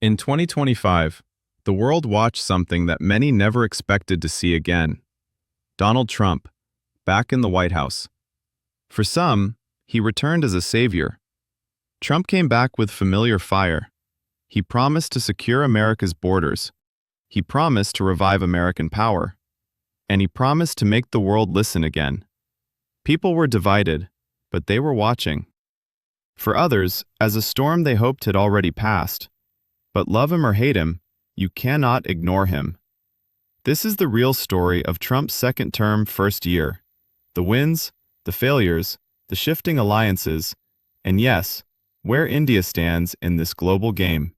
In 2025, the world watched something that many never expected to see again. Donald Trump, back in the White House. For some, he returned as a savior. Trump came back with familiar fire. He promised to secure America's borders. He promised to revive American power. And he promised to make the world listen again. People were divided, but they were watching. For others, as a storm they hoped had already passed. But love him or hate him, you cannot ignore him. This is the real story of Trump's second term, first year. The wins, the failures, the shifting alliances, and yes, where India stands in this global game.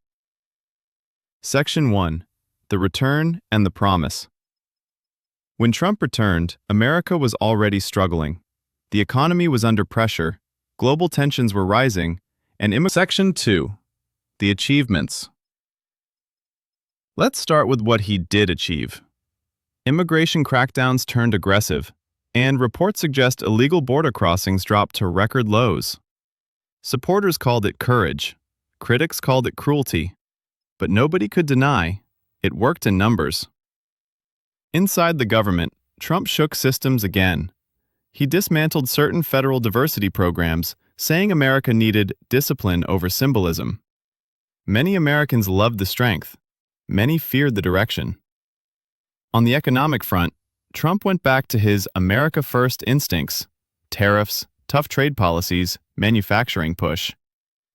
Section 1. The Return and the Promise. When Trump returned, America was already struggling. The economy was under pressure, global tensions were rising, and Section 2. The Achievements. Let's start with what he did achieve. Immigration crackdowns turned aggressive, and reports suggest illegal border crossings dropped to record lows. Supporters called it courage, critics called it cruelty, but nobody could deny it worked in numbers. Inside the government, Trump shook systems again. He dismantled certain federal diversity programs, saying America needed discipline over symbolism. Many Americans loved the strength. Many feared the direction. On the economic front, Trump went back to his America First instincts: tariffs, tough trade policies, manufacturing push.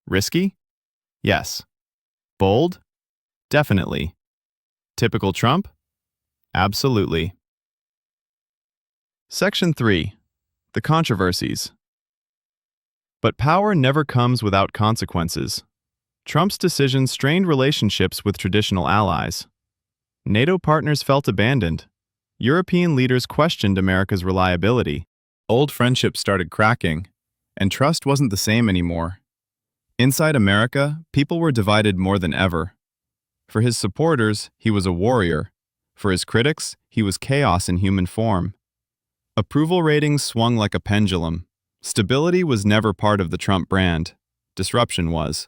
Risky? Yes. Bold? Definitely. Typical Trump? Absolutely. Section 3. The Controversies. But power never comes without consequences. Trump's decisions strained relationships with traditional allies. NATO partners felt abandoned. European leaders questioned America's reliability. Old friendships started cracking, and trust wasn't the same anymore. Inside America, people were divided more than ever. For his supporters, he was a warrior. For his critics, he was chaos in human form. Approval ratings swung like a pendulum. Stability was never part of the Trump brand. Disruption was.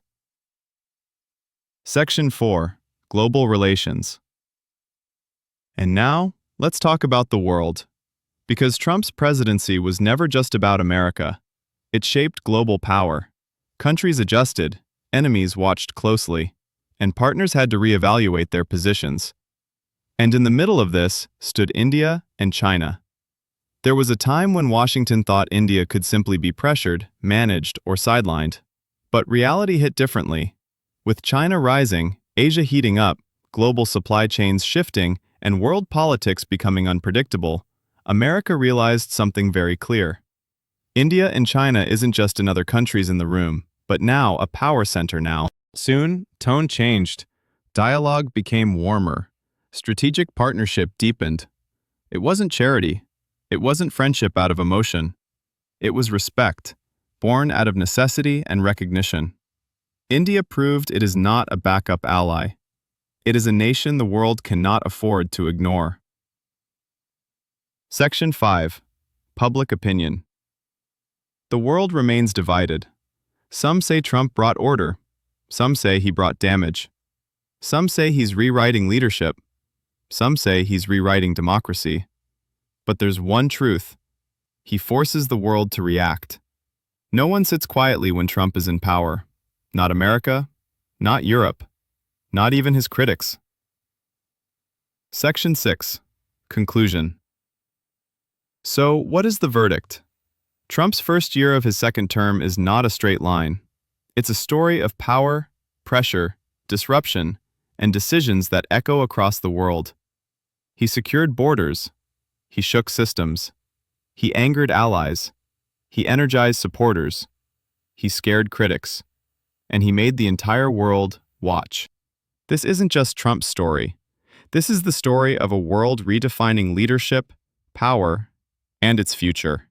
Section 4. Global Relations. And now, let's talk about the world. Because Trump's presidency was never just about America. It shaped global power. Countries adjusted, enemies watched closely, and partners had to reevaluate their positions. And in the middle of this stood India and China. There was a time when Washington thought India could simply be pressured, managed, or sidelined. But reality hit differently. With China rising, Asia heating up, global supply chains shifting, and world politics becoming unpredictable, America realized something very clear. India and China isn't just another countries in the room, but now a power center now. Soon, tone changed. Dialogue became warmer. Strategic partnership deepened. It wasn't charity. It wasn't friendship out of emotion. It was respect, born out of necessity and recognition. India proved it is not a backup ally. It is a nation the world cannot afford to ignore. Section 5. Public Opinion. The world remains divided. Some say Trump brought order. Some say he brought damage. Some say he's rewriting leadership. Some say he's rewriting democracy. But there's one truth. He forces the world to react. No one sits quietly when Trump is in power. Not America, not Europe, not even his critics. Section 6. Conclusion. So, what is the verdict? Trump's first year of his second term is not a straight line. It's a story of power, pressure, disruption, and decisions that echo across the world. He secured borders. He shook systems. He angered allies. He energized supporters. He scared critics. And he made the entire world watch. This isn't just Trump's story. This is the story of a world redefining leadership, power, and its future.